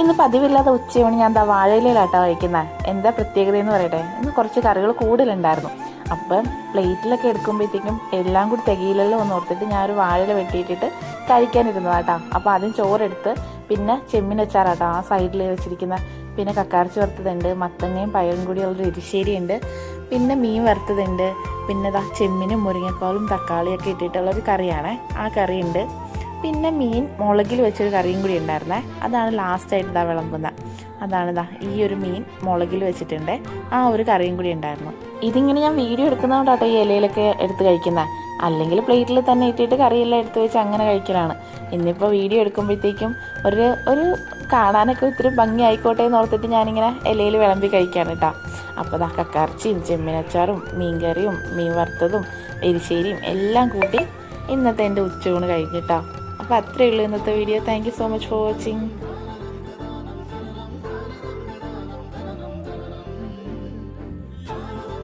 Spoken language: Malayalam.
ഇന്ന് പതിവില്ലാതെ ഉച്ചയൂണ് ഞാൻ എന്താ വാഴയിലാട്ടോ കഴിക്കുന്നത്. എന്താ പ്രത്യേകത എന്ന് പറയട്ടെ, ഇന്ന് കുറച്ച് കറികൾ കൂടുതലുണ്ടായിരുന്നു. അപ്പം പ്ലേറ്റിലൊക്കെ എടുക്കുമ്പോഴത്തേക്കും എല്ലാം കൂടി തികയില്ലല്ലോ എന്ന് ഓർത്തിട്ട് ഞാൻ ഒരു വാഴയില വെട്ടിയിട്ടിട്ട് കഴിക്കാനിരുന്നതാട്ടോ. അപ്പോൾ ആദ്യം ചോറെടുത്ത് പിന്നെ ചെമ്മീൻ വെച്ചാറാട്ടോ ആ സൈഡിൽ വെച്ചിരിക്കുന്ന. പിന്നെ കക്കാർച്ചി വറുത്തതുണ്ട്, മത്തങ്ങയും പയറും കൂടിയുള്ളൊരു എരിശ്ശേരി ഉണ്ട്, പിന്നെ മീൻ വറുത്തതുണ്ട്, പിന്നെ ചെമ്മീനും മുരിങ്ങക്കോലും തക്കാളിയൊക്കെ ഇട്ടിട്ടുള്ളൊരു കറിയാണ്, ആ കറിയുണ്ട്. പിന്നെ മീൻ മുളകിൽ വെച്ചൊരു കറിയും കൂടി ഉണ്ടായിരുന്നേ, അതാണ് ലാസ്റ്റായിട്ട് വിളമ്പുന്നത്. അതാണ് ഈ ഒരു മീൻ മുളകിൽ വെച്ചിട്ടുണ്ട്, ആ ഒരു കറിയും കൂടി ഉണ്ടായിരുന്നു. ഇതിങ്ങനെ ഞാൻ വീഡിയോ എടുക്കുന്നതുകൊണ്ടാട്ടോ ഈ ഇലയിലൊക്കെ എടുത്ത് കഴിക്കുന്നത്. അല്ലെങ്കിൽ പ്ലേറ്റിൽ തന്നെ ഇട്ടിട്ട് കറിയെല്ലാം എടുത്ത് വെച്ച് അങ്ങനെ കഴിക്കലാണ്. ഇന്നിപ്പോൾ വീഡിയോ എടുക്കുമ്പോഴത്തേക്കും ഒരു കാണാനൊക്കെ ഇത്തിരി ഭംഗി ആയിക്കോട്ടെ എന്ന് ഓർത്തിട്ട് ഞാനിങ്ങനെ ഇലയിൽ വിളമ്പി കഴിക്കാണ് കേട്ടോ. അപ്പോൾ കക്കയിറച്ചിയും ചെമ്മീനച്ചാറും മീൻകറിയും മീൻ വറുത്തതും എരിശ്ശേരിയും എല്ലാം കൂട്ടി ഇന്നത്തെ എൻ്റെ ഉച്ചയൂണ് കഴിഞ്ഞിട്ടോ. അപ്പോൾ അത്രയേ ഉള്ളൂ ഇന്നത്തെ video. Thank you so much for watching.